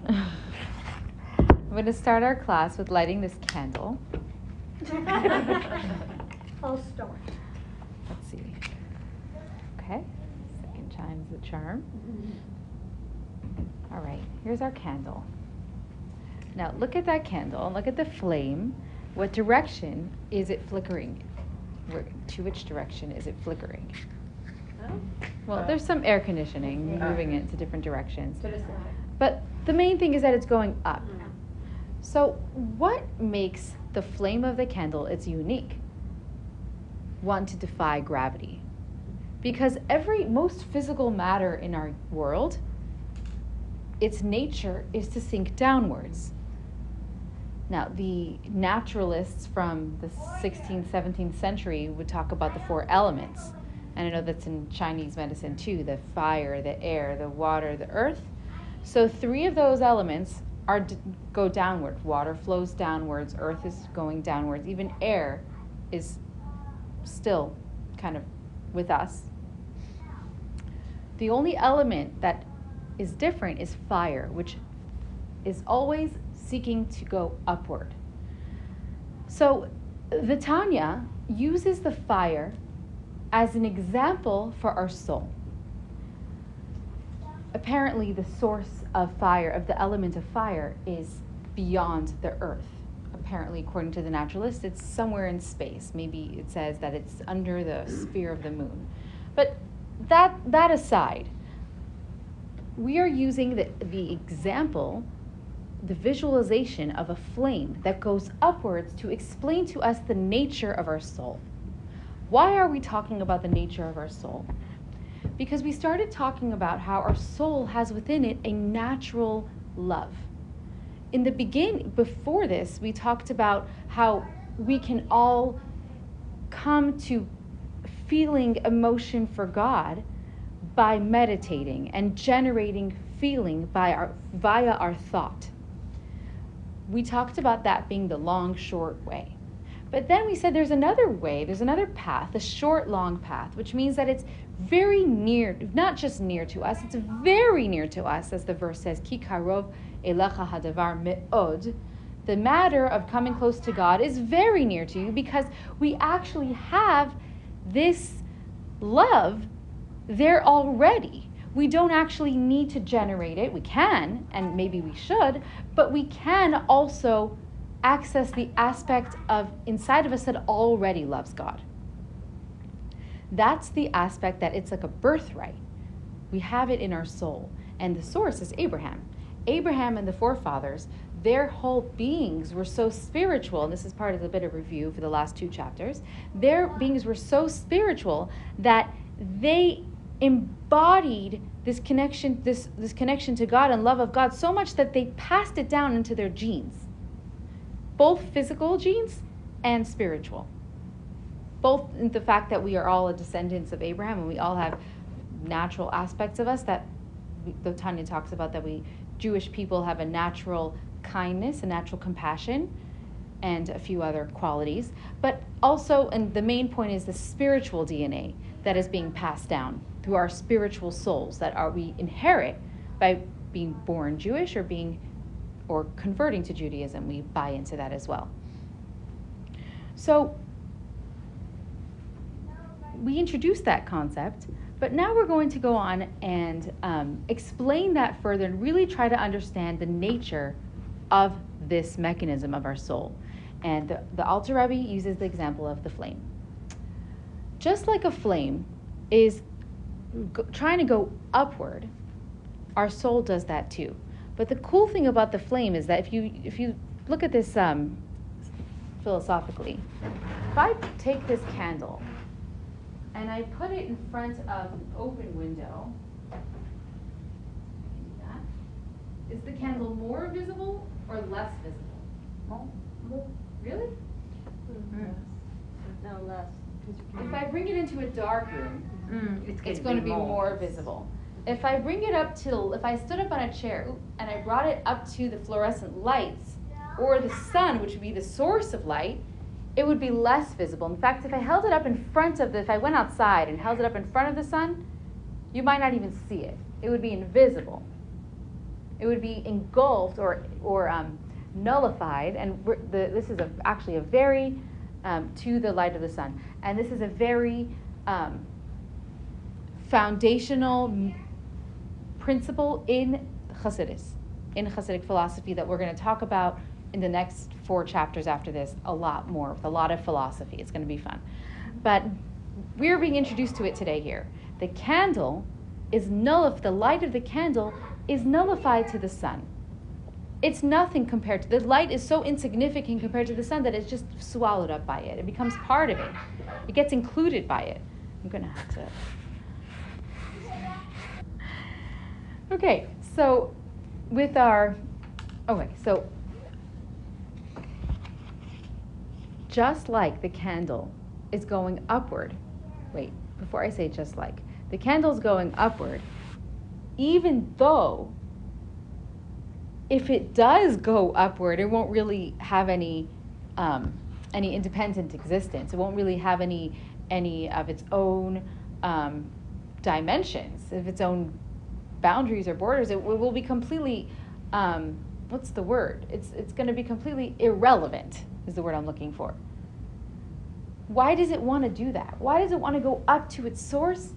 I'm going to start our class with lighting this candle. Full story. Let's see. Okay. Second chime's the charm. All right. Here's our candle. Now look at that candle and look at the flame. What direction is it flickering? To which direction is it flickering? Well, there's some air conditioning moving it to different directions. But the main thing is that it's going up. So what makes the flame of the candle its unique? One, to defy gravity. Because most physical matter in our world, its nature is to sink downwards. Now, the naturalists from the 16th, 17th century would talk about the four elements. And I know that's in Chinese medicine too, the fire, the air, the water, the earth. So 3 of those elements go downward. Water flows downwards, earth is going downwards, even air is still kind of with us. The only element that is different is fire, which is always seeking to go upward. So the Tanya uses the fire as an example for our soul. Apparently the source of fire, of the element of fire, is beyond the earth. Apparently, according to the naturalist, it's somewhere in space. Maybe it says that it's under the sphere of the moon. But that aside, we are using the example, the visualization of a flame that goes upwards to explain to us the nature of our soul. Why are we talking about the nature of our soul? Because we started talking about how our soul has within it a natural love. In the beginning, before this, we talked about how we can all come to feeling emotion for God by meditating and generating feeling via our thought. We talked about that being the long, short way. But then we said there's another way, there's another path, the short, long path, which means that it's very near, not just near to us, it's very near to us, as the verse says, Ki karov elecha hadavar me'od. The matter of coming close to God is very near to you because we actually have this love there already. We don't actually need to generate it. We can, and maybe we should, but we can also access the aspect of inside of us that already loves God. That's the aspect that it's like a birthright. We have it in our soul. And the source is Abraham. Abraham and the forefathers, their whole beings were so spiritual, and this is part of the bit of review for the last 2 chapters, their beings were so spiritual that they embodied this connection, this connection to God and love of God so much that they passed it down into their genes. Both physical genes and spiritual. Both in the fact that we are all a descendants of Abraham and we all have natural aspects of us that the Tanya talks about, that we Jewish people have a natural kindness, a natural compassion, and a few other qualities. But also, and the main point is the spiritual DNA that is being passed down through our spiritual souls that we inherit by being born Jewish or converting to Judaism. We buy into that as well. So we introduced that concept, but now we're going to go on and explain that further and really try to understand the nature of this mechanism of our soul. And the Alter Rebbe uses the example of the flame. Just like a flame is trying to go upward, our soul does that too. But the cool thing about the flame is that if you look at this philosophically, if I take this candle and I put it in front of an open window, is the candle more visible or less visible? More. Really? No, less. If I bring it into a dark room, it's going to be more visible. If I stood up on a chair and I brought it up to the fluorescent lights or the sun, which would be the source of light, it would be less visible. In fact, if I held it up if I went outside and held it up in front of the sun, you might not even see it. It would be invisible. It would be engulfed or nullified, and this is actually a very, to the light of the sun. And this is a very foundational principle in Hasidus, in Hasidic philosophy, that we're going to talk about in the next 4 chapters after this a lot more, with a lot of philosophy. It's going to be fun. But we're being introduced to it today here. The candle is the light of the candle is nullified to the sun. It's nothing compared to, the light is so insignificant compared to the sun that it's just swallowed up by it. It becomes part of it. It gets included by it. I'm going to have to. Okay, so so just like the candle is going upward, before I say just like, the candle's going upward, even though if it does go upward, it won't really have any independent existence. It won't really have any of its own dimensions, of its own boundaries or borders. It will be completely, what's the word? It's going to be completely irrelevant, is the word I'm looking for. Why does it want to do that? Why does it want to go up to its source,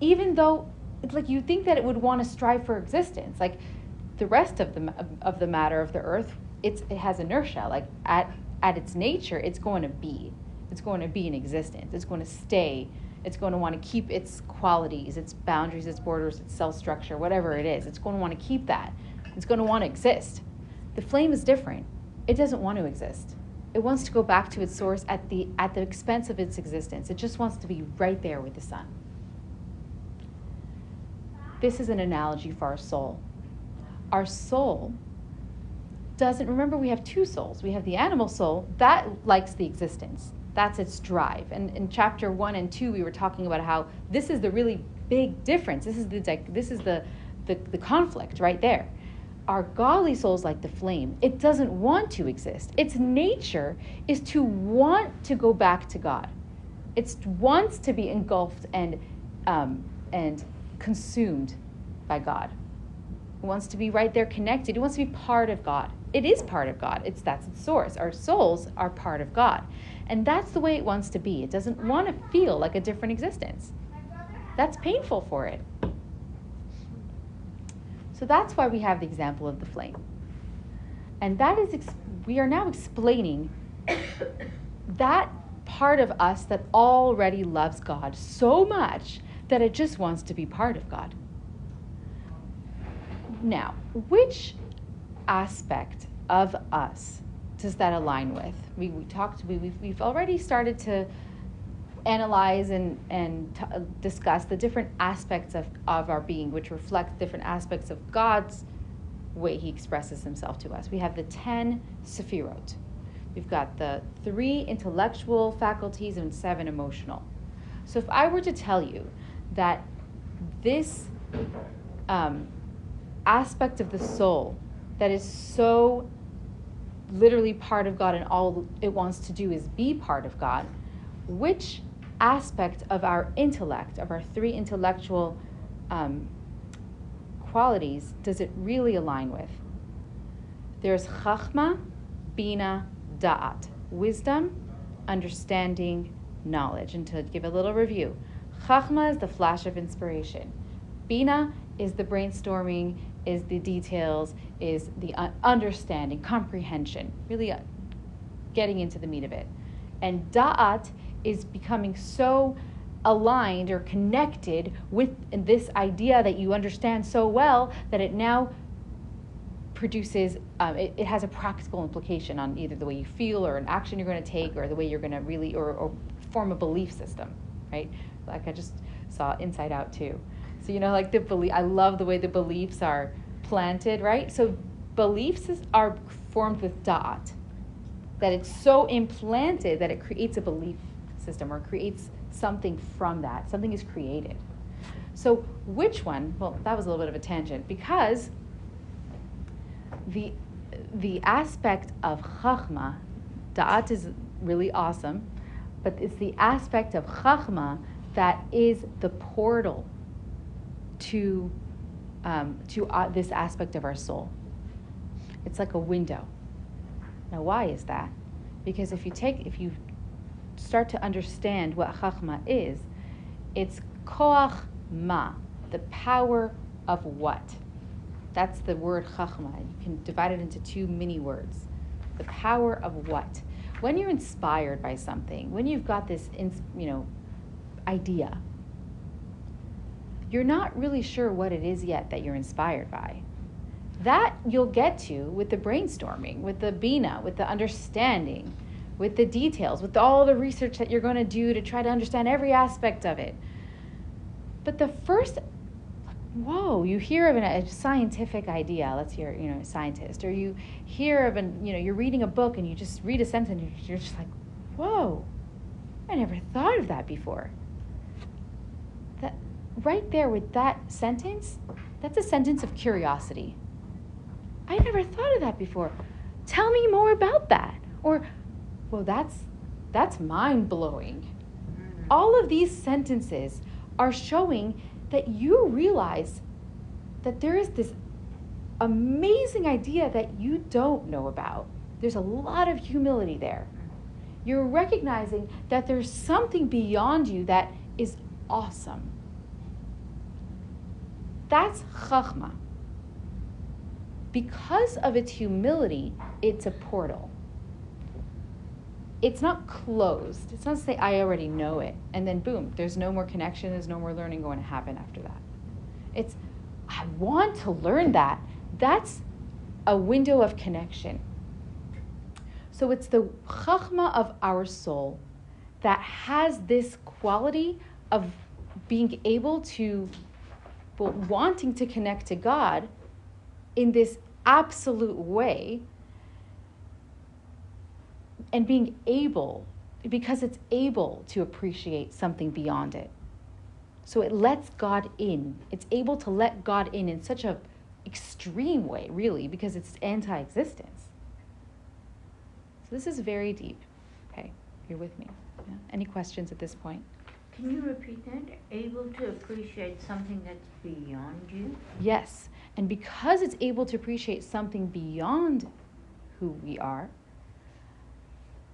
even though it's like you think that it would want to strive for existence? Like the rest of the matter of the earth, it has inertia. Like at its nature, it's going to be in existence. It's going to stay. It's going to want to keep its qualities, its boundaries, its borders, its cell structure, whatever it is. It's going to want to keep that. It's going to want to exist. The flame is different. It doesn't want to exist. It wants to go back to its source at the expense of its existence. It just wants to be right there with the sun. This is an analogy for our soul. Our soul doesn't, remember we have 2 souls. We have the animal soul, that likes the existence. That's its drive. And in chapter 1 and 2, we were talking about how this is the really big difference. This is the conflict right there. Our godly soul is like the flame. It doesn't want to exist. Its nature is to want to go back to God. It wants to be engulfed and consumed by God. It wants to be right there connected. It wants to be part of God. It is part of God. That's its source. Our souls are part of God. And that's the way it wants to be. It doesn't want to feel like a different existence. That's painful for it. So that's why we have the example of the flame. And that is, we are now explaining that part of us that already loves God so much that it just wants to be part of God. Now, which aspect of us does that align with? We've already started to analyze and discuss the different aspects of our being, which reflect different aspects of God's way he expresses himself to us. We have the 10 Sephirot. We've got the 3 intellectual faculties and 7 emotional. So if I were to tell you that this aspect of the soul that is so literally part of God and all it wants to do is be part of God, which aspect of our intellect, of our 3 intellectual qualities, does it really align with? There's Chachma, Bina, Da'at, wisdom, understanding, knowledge. And to give a little review, Chachma is the flash of inspiration. Bina is the brainstorming, is the details, is the understanding, comprehension, really getting into the meat of it. And Da'at is becoming so aligned or connected with this idea that you understand so well that it now produces, it has a practical implication on either the way you feel or an action you're going to take or the way you're going to really, or form a belief system, right? Like I just saw Inside Out too. So, like the belief, I love the way the beliefs are planted, right? So beliefs are formed with da'at, that it's so implanted that it creates a belief system or creates something from that. Something is created. So which one? Well, that was a little bit of a tangent because the aspect of Chachma, da'at is really awesome, but it's the aspect of Chachma that is the portal to this aspect of our soul. It's like a window. Now, why is that? Because if you start to understand what chachma is, it's koach ma, the power of what? That's the word chachma. You can divide it into two mini words. The power of what? When you're inspired by something, when you've got this, idea, you're not really sure what it is yet that you're inspired by. That you'll get to with the brainstorming, with the bina, with the understanding, with the details, with all the research that you're going to do to try to understand every aspect of it. But the first, you hear of a scientific idea, let's hear, a scientist, or you hear of you're reading a book and you just read a sentence and you're just like, whoa, I never thought of that before. That right there with that sentence, that's a sentence of curiosity. I never thought of that before. Tell me more about that. Or, well, that's mind-blowing. Mm-hmm. All of these sentences are showing that you realize that there is this amazing idea that you don't know about. There's a lot of humility there. You're recognizing that there's something beyond you that is awesome. That's chachma. Because of its humility, it's a portal. It's not closed. It's not to say, I already know it, and then boom, there's no more connection, there's no more learning going to happen after that. It's, I want to learn that. That's a window of connection. So it's the chachma of our soul that has this quality of being able to, wanting to connect to God in this absolute way, and being able, because it's able to appreciate something beyond it. So it lets God in. It's able to let God in such a extreme way, really, because it's anti-existence. So this is very deep. Okay, you're with me. Yeah? Any questions at this point? Can you repeat that? Able to appreciate something that's beyond you? Yes, and because it's able to appreciate something beyond who we are,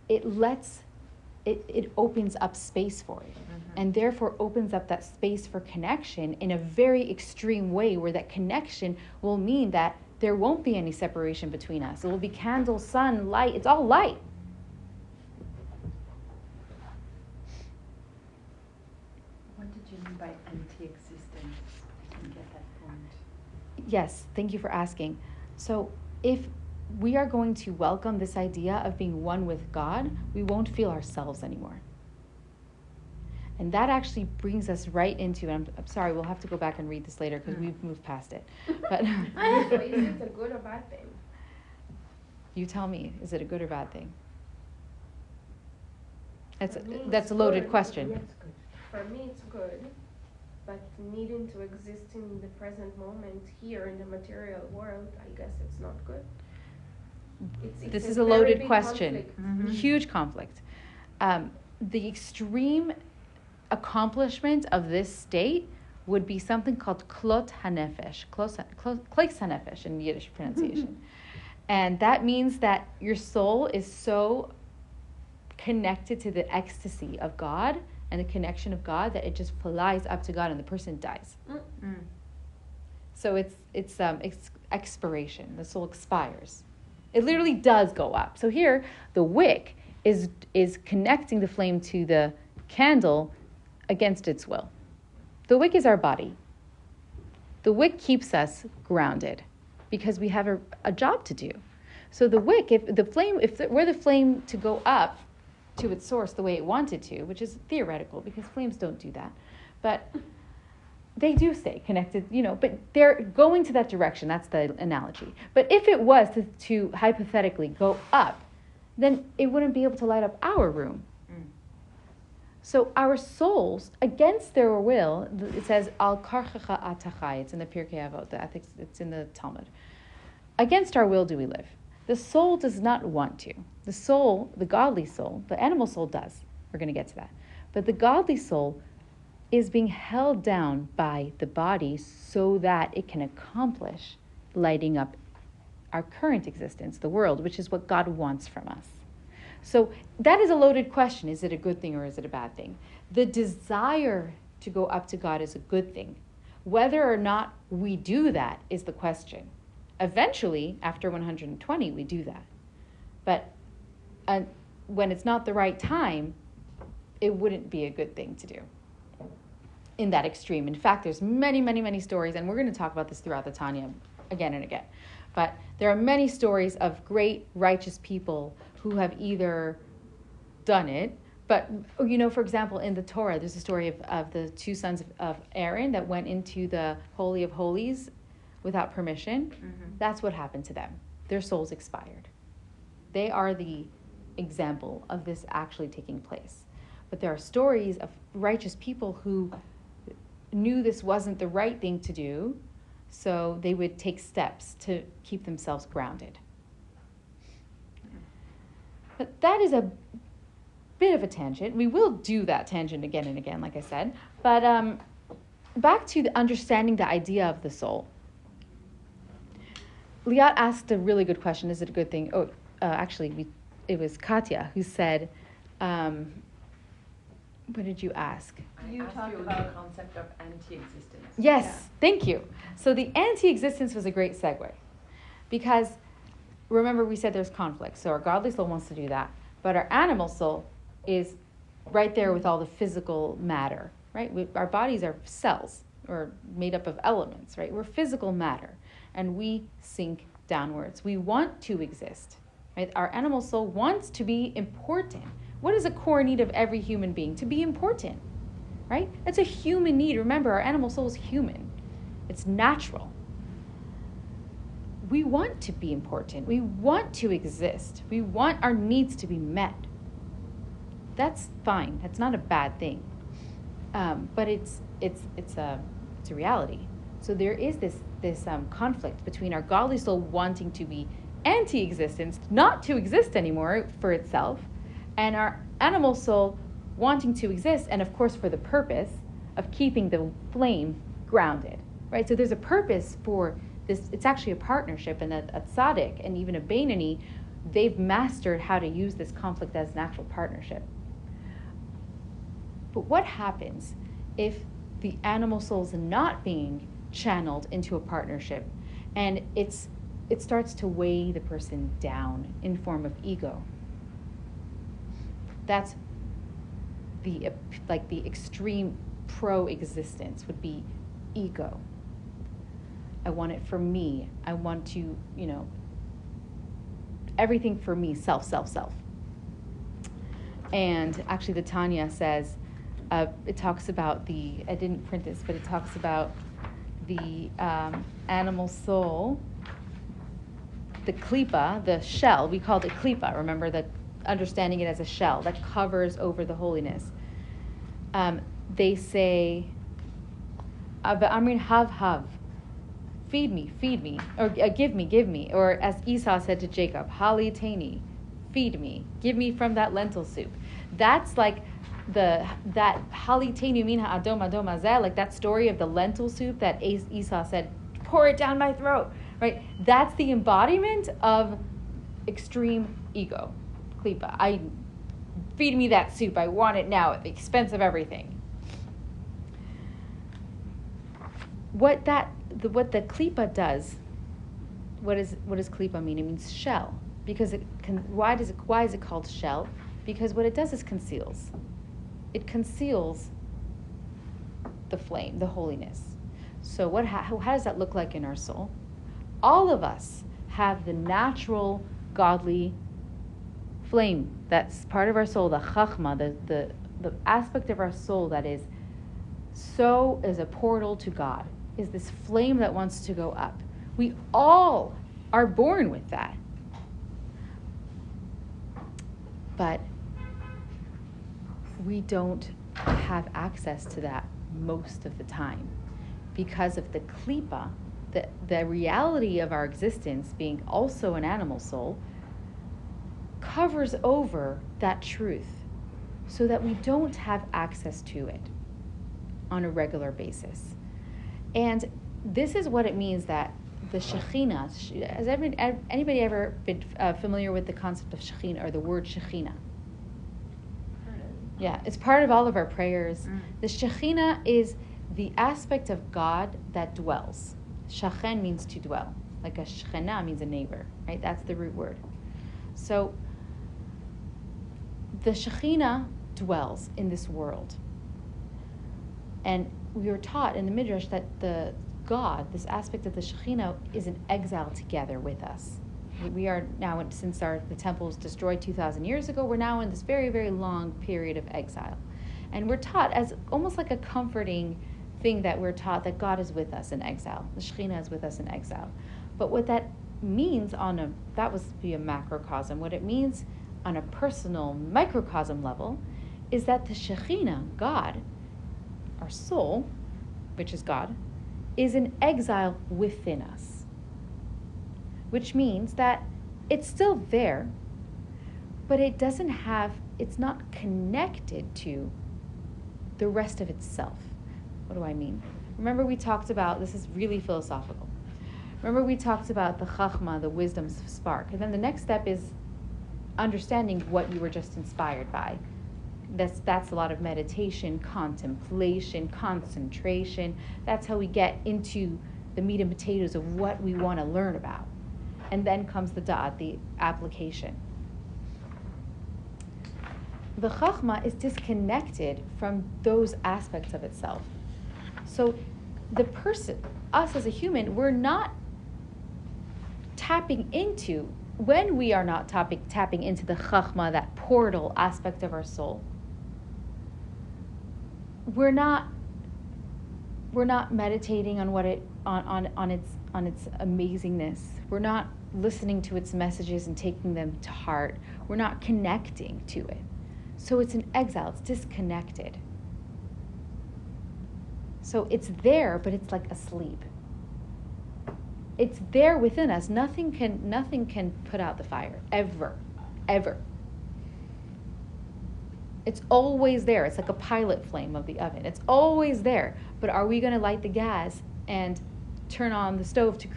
it opens up space for it, and therefore opens up that space for connection in a very extreme way, where that connection will mean that there won't be any separation between us. It will be candle, sun, light. It's all light. What did you mean by anti-existence? I didn't get that point. Yes, thank you for asking. So if we are going to welcome this idea of being one with God, we won't feel ourselves anymore. And that actually brings us right into, and I'm sorry, we'll have to go back and read this later because we've moved past it. But Is it a good or bad thing? You tell me, is it a good or bad thing? That's a loaded good. question. Yes, good. For me, it's good, but needing to exist in the present moment here in the material world, I guess it's not good. This it's is a very loaded big question. conflict. Mm-hmm. Huge conflict. The extreme accomplishment of this state would be something called klot hanefesh, klois hanefesh in Yiddish pronunciation. And that means that your soul is so connected to the ecstasy of God and the connection of God that it just flies up to God and the person dies. Mm. So it's expiration. The soul expires. It literally does go up. So here, the wick is connecting the flame to the candle against its will. The wick is our body. The wick keeps us grounded because we have a job to do. So the wick, if were the flame to go up to its source the way it wanted to, which is theoretical because flames don't do that, but they do stay connected, but they're going to that direction. That's the analogy. But if it was to hypothetically go up, then it wouldn't be able to light up our room. So our souls, against their will, it says, Al karchecha atachai. It's in the Pirkei Avot, the ethics, it's in the Talmud. Against our will do we live. The soul does not want to. The soul, the godly soul, the animal soul does. We're going to get to that. But the godly soul is being held down by the body so that it can accomplish lighting up our current existence, the world, which is what God wants from us. So that is a loaded question. Is it a good thing or is it a bad thing? The desire to go up to God is a good thing. Whether or not we do that is the question. Eventually, after 120, we do that. But when it's not the right time, it wouldn't be a good thing to do in that extreme. In fact, there's many, many, many stories, and we're going to talk about this throughout the Tanya again and again. But there are many stories of great righteous people who have either done it, but, you know, for example, in the Torah, there's a story of the two sons of Aaron that went into the Holy of Holies without permission. Mm-hmm. That's what happened to them. Their souls expired. They are the example of this actually taking place. But there are stories of righteous people who knew this wasn't the right thing to do, so they would take steps to keep themselves grounded. But that is a bit of a tangent. We will do that tangent again and again, like I said. But back to understanding the idea of the soul. Liat asked a really good question. Is it a good thing? It was Katya who said, what did you ask? You talked about the concept of anti-existence. Yes, Yeah. Thank you. So the anti-existence was a great segue, because remember we said there's conflict. So our godly soul wants to do that, but our animal soul is right there with all the physical matter, right? Our bodies are cells or made up of elements, right? We're physical matter, and we sink downwards. We want to exist, right? Our animal soul wants to be important. What is a core need of every human being? To be important, right? It's a human need. Remember, our animal soul is human. It's natural. We want to be important. We want to exist. We want our needs to be met. That's fine. That's not a bad thing. But it's a reality. So there is this conflict between our godly soul wanting to be anti-existence, not to exist anymore for itself, and our animal soul wanting to exist, and of course for the purpose of keeping the flame grounded, right? So there's a purpose for this. It's actually a partnership, and a tzaddik and even a Beinoni, they've mastered how to use this conflict as an actual partnership. But what happens if the animal soul is not being channeled into a partnership, and it starts to weigh the person down in form of ego? That's the extreme pro-existence would be ego. I want it for me. I want to, everything for me, self. And actually the Tanya says, it talks about I didn't print this, but it talks about the animal soul, the klipa, the shell. We called it klipa, remember, understanding it as a shell that covers over the holiness. They say, Amrin hav, feed me, or give me, or as Esau said to Jacob, hali teni, feed me, give me from that lentil soup. That's like that hali teni min ha'adom adom hazeh, like that story of the lentil soup that Esau said, pour it down my throat, right? That's the embodiment of extreme ego. Klipa. Feed me that soup. I want it now at the expense of everything. What the klipa does, what does klipa mean? It means shell. Because why is it called shell? Because what it does is conceals. It conceals the flame, the holiness. So how does that look like in our soul? All of us have the natural godly flame that's part of our soul, the chachma, the aspect of our soul that is a portal to God, is this flame that wants to go up. We all are born with that. But we don't have access to that most of the time because of the klipa, the reality of our existence being also an animal soul, covers over that truth so that we don't have access to it. on a regular basis. And this is what it means that the Shekhinah, has anybody ever been familiar with the concept of Shekhinah or the word Shekhinah? Yeah, it's part of all of our prayers. The Shekhinah is the aspect of God that dwells. Shachen means to dwell. Like a Shechina means a neighbor, right? That's the root word. So the Shekhinah dwells in this world. And we were taught in the Midrash that the God, this aspect of the Shekhinah, is in exile together with us. We are now, since the temple was destroyed 2,000 years ago, we're now in this very, very long period of exile. And we're taught as almost like a comforting thing that we're taught that God is with us in exile. The Shekhinah is with us in exile. But what that means that was be a macrocosm. What it means on a personal microcosm level is that the Shekhinah, God, our soul, which is God, is in exile within us. Which means that it's still there, but it's not connected to the rest of itself. What do I mean? Remember we talked about, this is really philosophical. Remember we talked about the chachma, the wisdom spark. And then the next step is understanding what you were just inspired by. That's a lot of meditation, contemplation, concentration. That's how we get into the meat and potatoes of what we want to learn about. And then comes the da'at, the application. The chachma is disconnected from those aspects of itself. So the person, us as a human, we're not tapping into, when we are not tapping into the chachma, that portal aspect of our soul, we're not meditating on what it on its amazingness. We're not listening to its messages and taking them to heart. We're not connecting to it. So it's in exile, it's disconnected. So it's there, but it's like asleep. It's there within us. Nothing can put out the fire, ever. It's always there. It's like a pilot flame of the oven. It's always there. But are we going to light the gas and turn on the stove to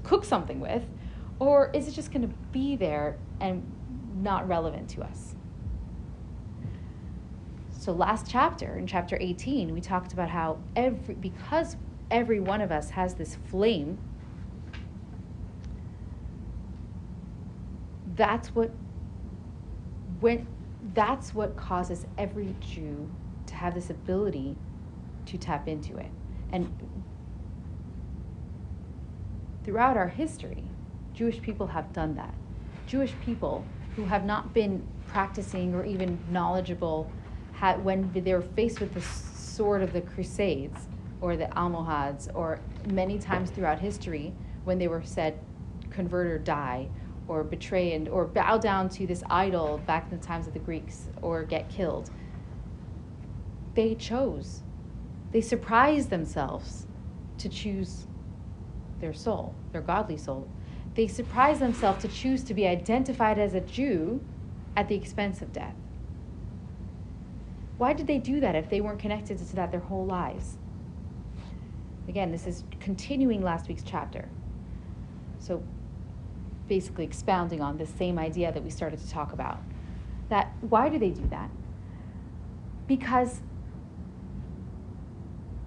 cook something with, or is it just going to be there and not relevant to us? So last chapter, in chapter 18, we talked about how because every one of us has this flame, that's what causes every Jew to have this ability to tap into it. And throughout our history, Jewish people have done that. Jewish people who have not been practicing or even knowledgeable when they were faced with the sword of the Crusades or the Almohads, or many times throughout history when they were said, convert or die, or betray or bow down to this idol back in the times of the Greeks, or get killed. They surprised themselves to choose their soul, their godly soul. They surprised themselves to choose to be identified as a Jew at the expense of death. Why did they do that if they weren't connected to that their whole lives? Again, this is continuing last week's chapter. So basically expounding on this same idea that we started to talk about. That why do they do that? Because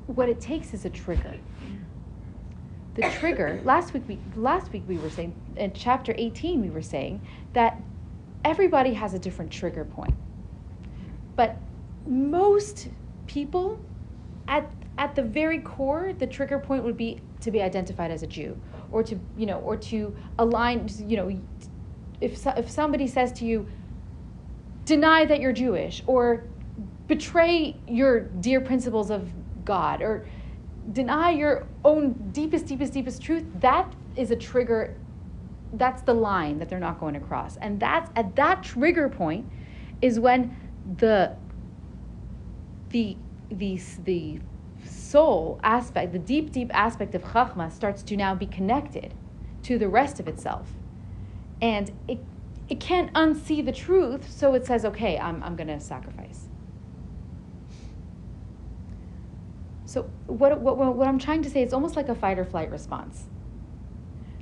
what it takes is a trigger. The trigger, last week we were saying, in chapter 18 we were saying that everybody has a different trigger point. But most people, at the very core, the trigger point would be to be identified as a Jew, or to align, if somebody says to you, deny that you're Jewish, or betray your dear principles of God, or deny your own deepest truth, that is a trigger. That's the line that they're not going to cross. And that's at that trigger point is when the soul aspect, the deep aspect of Chachma starts to now be connected to the rest of itself. And it can't unsee the truth, so it says, okay, I'm going to sacrifice. So what I'm trying to say, it's almost like a fight or flight response.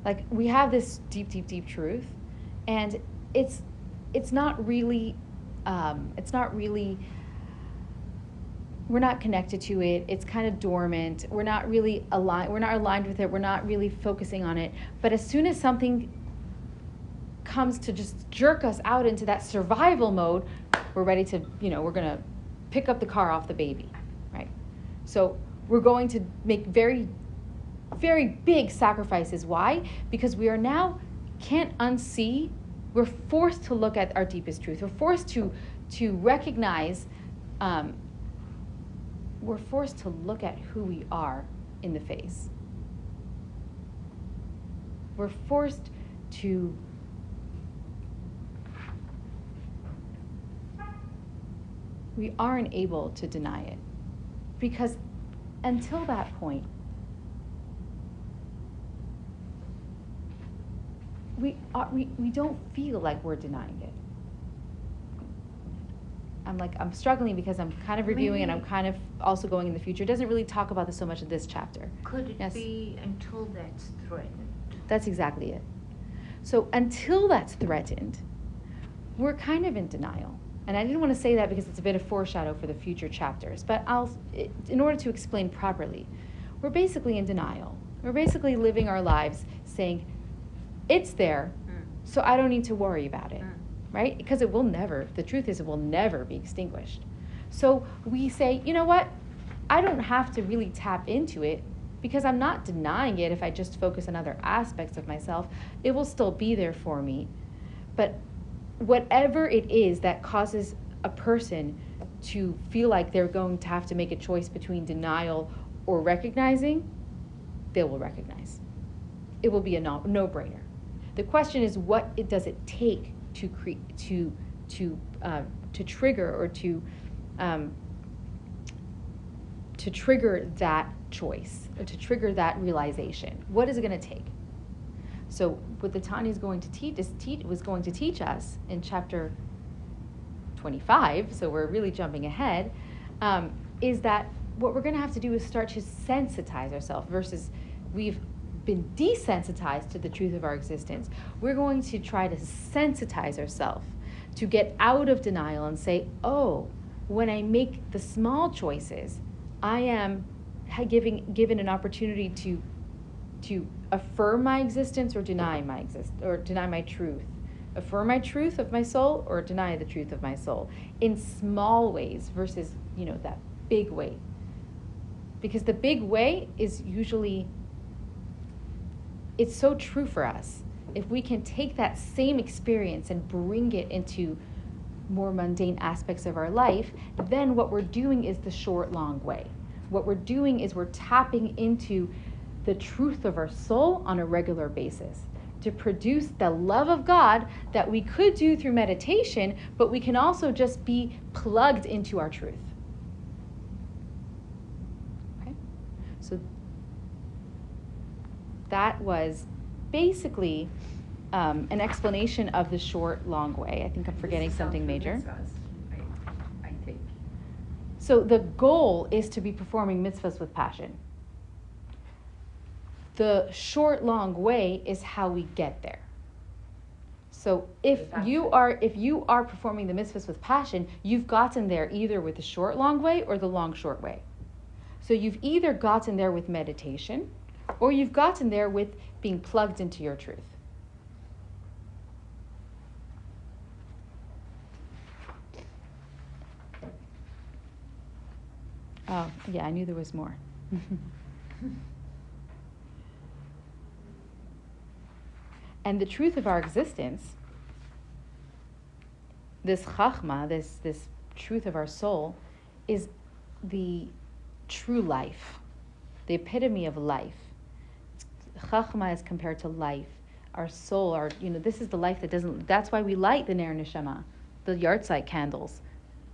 Like we have this deep, deep, deep truth, and it's not really, we're not connected to it. It's kind of dormant. We're not really aligned. We're not aligned with it. We're not really focusing on it. But as soon as something comes to just jerk us out into that survival mode, we're ready to, we're going to pick up the car off the baby, right? So we're going to make very, very big sacrifices. Why? Because we are now can't unsee. We're forced to look at our deepest truth. We're forced to recognize. We're forced to look at who we are in the face. We're forced to we aren't able to deny it, because until that point, we don't feel like we're denying it. I'm struggling because I'm kind of reviewing and I'm kind of also going in the future. It doesn't really talk about this so much in this chapter. Could it Yes. be until that's threatened? That's exactly it. So until that's threatened, we're kind of in denial. And I didn't want to say that because it's a bit of foreshadow for the future chapters. But in order to explain properly, we're basically in denial. We're basically living our lives saying, it's there, so I don't need to worry about it. Right? Because the truth is it will never be extinguished. So we say, you know what? I don't have to really tap into it because I'm not denying it if I just focus on other aspects of myself. It will still be there for me. But whatever it is that causes a person to feel like they're going to have to make a choice between denial or recognizing, they will recognize. It will be a no-brainer. The question is, what does it take to trigger or to trigger that choice or to trigger that realization? What is it going to take? So what the Tanya is going to teach us in chapter 25. So we're really jumping ahead. Is that what we're going to have to do is start to sensitize ourselves versus we've been desensitized to the truth of our existence. We're going to try to sensitize ourselves to get out of denial and say, oh, when I make the small choices, I am given an opportunity to affirm my existence or deny my truth. Affirm my truth of my soul or deny the truth of my soul in small ways versus, that big way. Because the big way is usually, it's so true for us. If we can take that same experience and bring it into more mundane aspects of our life, then what we're doing is the short, long way. What we're doing is we're tapping into the truth of our soul on a regular basis to produce the love of God that we could do through meditation, but we can also just be plugged into our truth. Okay? So that was basically an explanation of the short, long way. I think I'm forgetting something major. I think. So the goal is to be performing mitzvahs with passion. The short, long way is how we get there. So if you are performing the mitzvahs with passion, you've gotten there either with the short, long way or the long, short way. So you've either gotten there with meditation or you've gotten there with being plugged into your truth. Oh, yeah, I knew there was more. And the truth of our existence, this chachma, this truth of our soul, is the true life, the epitome of life. Chachma is compared to life. Our soul, this is the life that doesn't, that's why we light the Ner Neshama, the yahrzeit candles,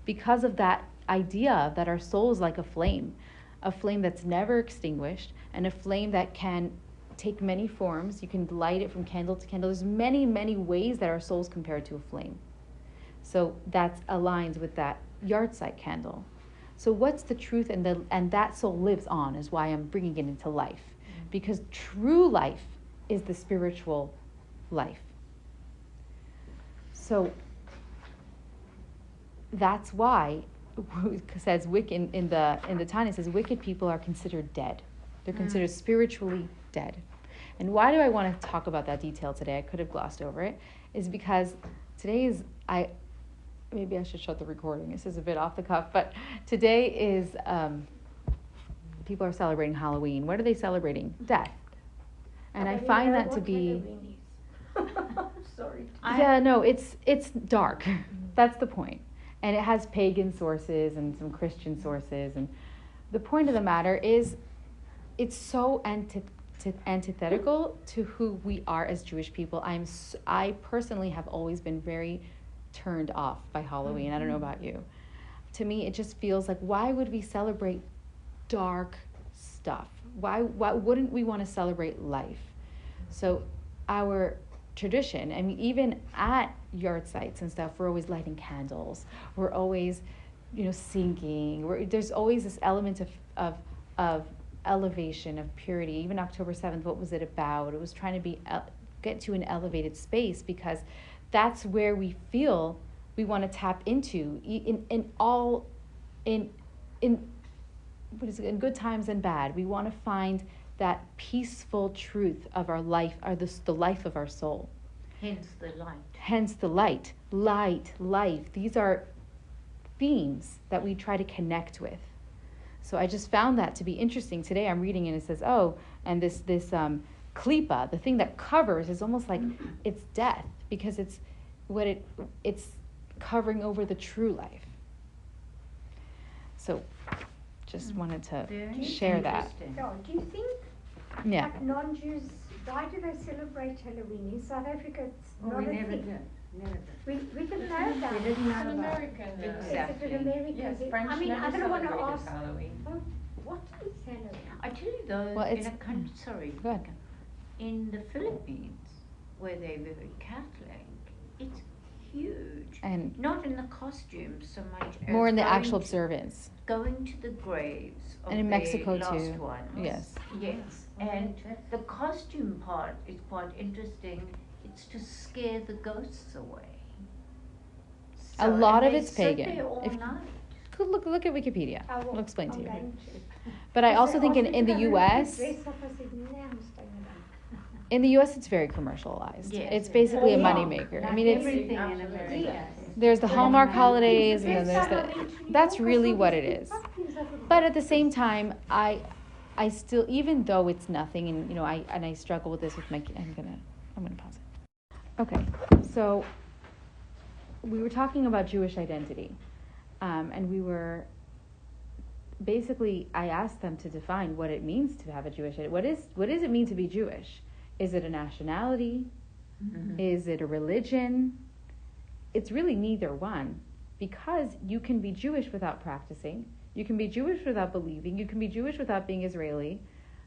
because of that idea that our soul is like a flame that's never extinguished, and a flame that can take many forms. You can light it from candle to candle. There's many, many ways that our soul is compared to a flame. So that aligns with that yahrzeit candle. So what's the truth? And that soul lives on is why I'm bringing it into life. Because true life is the spiritual life. So that's why it says wicked in the Tanya, it says wicked people are considered dead. They're considered spiritually dead. And why do I want to talk about that detail today? I could have glossed over it. Is because today is maybe I should shut the recording. This is a bit off the cuff, but today is people are celebrating Halloween. What are they celebrating? Death. And I find that to be Sorry. yeah, no, it's dark. That's the point. And it has pagan sources and some Christian sources. And the point of the matter is it's so antithetical to who we are as Jewish people. I personally have always been very turned off by Halloween. I don't know about you. To me, it just feels like, why would we celebrate dark stuff? Why wouldn't we want to celebrate life? So our tradition, I mean, even at yard sites and stuff, we're always lighting candles. We're always, singing. There's always this element of elevation, of purity. Even October 7th, what was it about? It was trying to get to an elevated space, because that's where we feel we want to tap into in good times and bad. We want to find that peaceful truth of our life, or the life of our soul. Hence the light. Hence the light, life. These are themes that we try to connect with. So I just found that to be interesting. Today I'm reading and it says, and this klipa, the thing that covers, is almost like it's death, because it's covering over the true life. So just wanted to Very share that. interesting. No, do you think Yeah. like non-Jews, why do they celebrate Halloween? In South Africa, it's not a We never thing. did. Never did. We didn't know that. We didn't know An about American. it. Is Exactly. it an American Yes, thing? French I mean, never I don't want to celebrated ask, Halloween. what is Halloween? I tell you though, Well, in it's- a country, sorry, Go ahead. in the Philippines, where they're very Catholic, it's huge. And Not in the costumes so much as more in the going actual to- observance. Going to the graves of And in their Mexico lost too. ones. Yes. Yes, and the costume part is quite interesting. It's to scare the ghosts away. A lot and of they it's sit pagan. there all If- night. Look at Wikipedia. I will- I'll explain to I'm you. going to. But I If also they think ask me in to the come and US, dress up, I said, "No, I'm staying at home." in the US it's very commercialized. Yes. It's basically a Oh, yeah. moneymaker. I mean, it's everything in Absolutely. America. Yes. there's the Hallmark holidays, and then there's Dress up, I the. went to New That's York, I really saw what these it is. costumes, I thought, But at the same time, I still, even though it's nothing, and I struggle with this with my. I'm gonna pause it. Okay, so we were talking about Jewish identity, and we were. Basically, I asked them to define what it means to have a Jewish identity. What does it mean to be Jewish? Is it a nationality? Mm-hmm. Is it a religion? It's really neither one, because you can be Jewish without practicing. You can be Jewish without believing. You can be Jewish without being Israeli.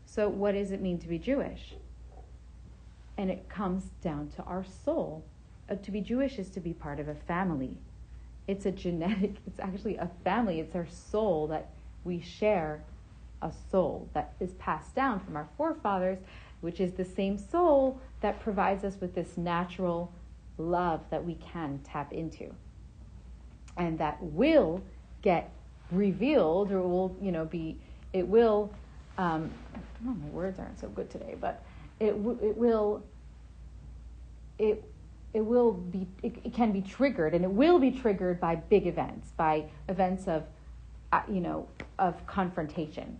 So what does it mean to be Jewish? And it comes down to our soul. To be Jewish is to be part of a family. It's actually a family. It's our soul that we share, a soul that is passed down from our forefathers, which is the same soul that provides us with this natural love that we can tap into. And that will get revealed, or will, my words aren't so good today, but it can be triggered, and it will be triggered by big events, by events of confrontation,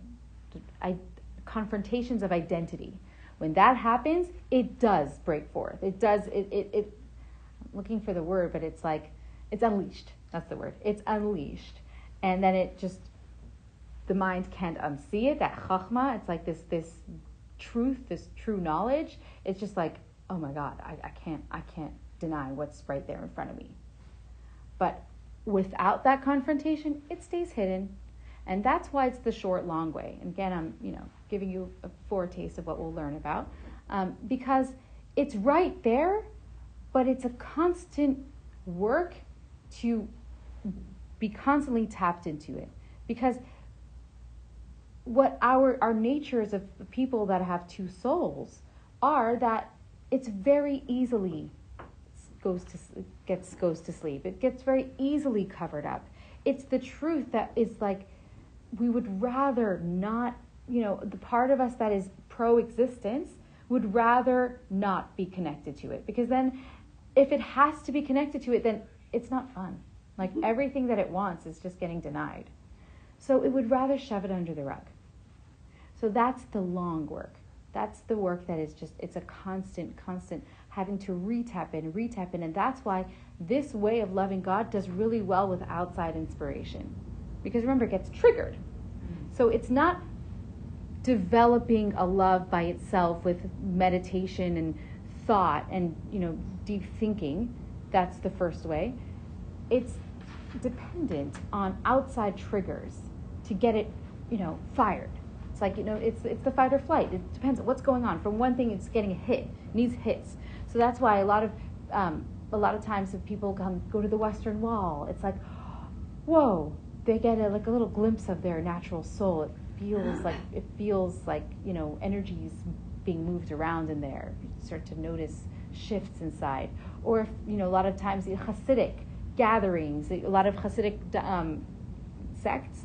confrontations of identity. When that happens, it does break forth. It does, I'm looking for the word, but it's like, it's unleashed. That's the word. It's unleashed. And then the mind can't unsee it, that chachma, it's like this truth, this true knowledge. It's just like, oh my God, I can't deny what's right there in front of me. But without that confrontation, it stays hidden. And that's why it's the short, long way. And again, I'm, giving you a foretaste of what we'll learn about. Because it's right there, but it's a constant work to be constantly tapped into it. Because what our natures of people that have two souls are that it's very easily goes to sleep. It gets very easily covered up. It's the truth that is like, we would rather not, the part of us that is pro-existence would rather not be connected to it. Because then if it has to be connected to it, then it's not fun. Like everything that it wants is just getting denied. So it would rather shove it under the rug. So that's the long work. That's the work that is just, it's a constant having to re-tap in. And that's why this way of loving God does really well with outside inspiration. Because remember, it gets triggered. So it's not developing a love by itself with meditation and thought and, deep thinking. That's the first way. It's dependent on outside triggers to get it, fired. It's like, it's the fight or flight. It depends on what's going on. From one thing, it's getting a hit. It needs hits. So that's why a lot of times if people go to the Western Wall, it's like, whoa, they get a little glimpse of their natural soul. It feels like energy's being moved around in there. You start to notice shifts inside. Or if, a lot of times the Hasidic gatherings, a lot of Hasidic sects,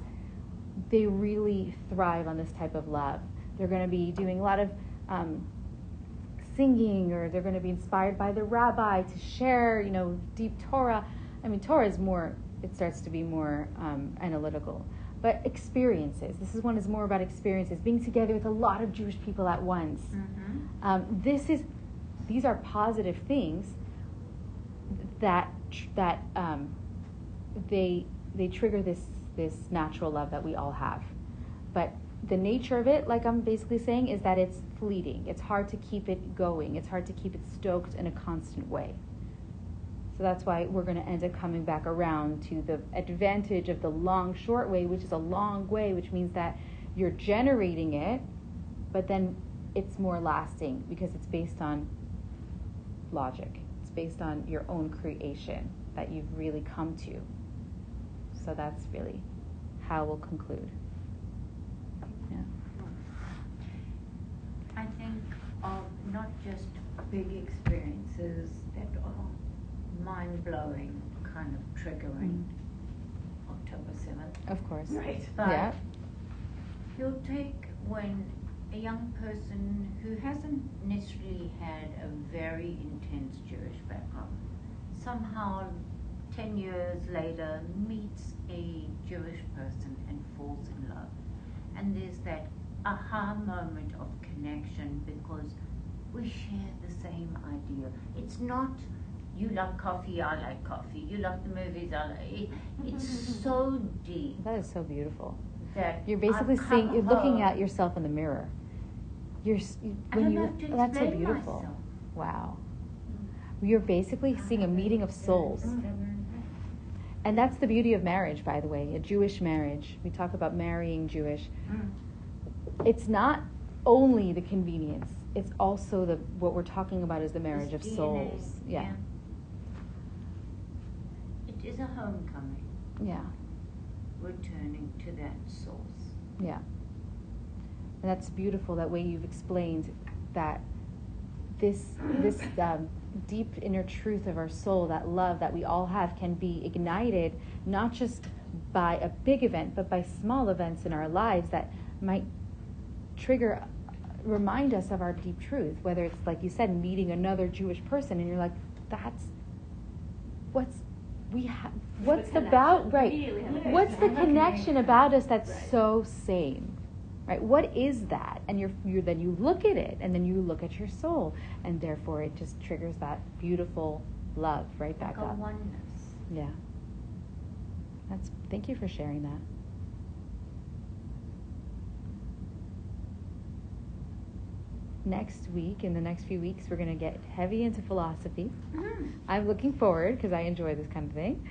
they really thrive on this type of love. They're going to be doing a lot of singing, or they're going to be inspired by the rabbi to share, deep Torah. I mean, Torah is more, it starts to be more analytical. But experiences. This one is more about experiences, being together with a lot of Jewish people at once. Mm-hmm. These are positive things that they trigger this natural love that we all have. But the nature of it, like I'm basically saying, is that it's fleeting. It's hard to keep it going. It's hard to keep it stoked in a constant way. So that's why we're going to end up coming back around to the advantage of the long, short way, which is a long way, which means that you're generating it, but then it's more lasting because it's based on logic. It's based on your own creation that you've really come to. So that's really how we'll conclude. Yeah. I think of not just big experiences that are mind-blowing, kind of triggering, October 7th. Of course. Right. But yeah. you'll take when a young person who hasn't necessarily had a very intense Jewish background, somehow 10 years later meets a Jewish person and falls in love. And there's that aha moment of connection because we share the same idea. It's not you like coffee, I like coffee. You like the movies, I like it. It's so deep. That is so beautiful. That you're basically you're looking at yourself in the mirror. That's so beautiful. Myself. Wow. You're basically seeing a meeting of souls. And that's the beauty of marriage, by the way, a Jewish marriage. We talk about marrying Jewish. It's not only the convenience. It's also what we're talking about is the marriage of DNA, souls. Yeah. It is a homecoming. Yeah. Returning to that source. Yeah. And that's beautiful, that way you've explained that this deep inner truth of our soul, that love that we all have, can be ignited not just by a big event, but by small events in our lives that might remind us of our deep truth. Whether it's, like you said, meeting another Jewish person, and you're like, what's the connection about us that's so same? Right? What is that? And then you look at it, and then you look at your soul, and therefore it just triggers that beautiful love right back like up. A oneness. Yeah. Thank you for sharing that. Next week, in the next few weeks, we're going to get heavy into philosophy. I'm looking forward because I enjoy this kind of thing.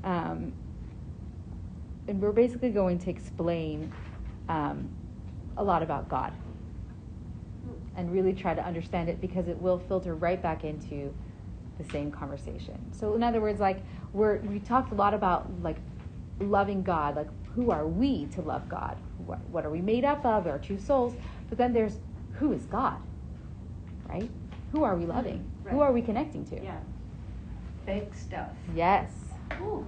And we're basically going to explain a lot about God and really try to understand it, because it will filter right back into the same conversation. So in other words, like we talked a lot about like loving God, like who are we to love God? What are we made up of? Our true souls. But then there's who is God, right? Who are we loving? Who right. are we connecting to? Yeah. Big stuff. Yes. Ooh.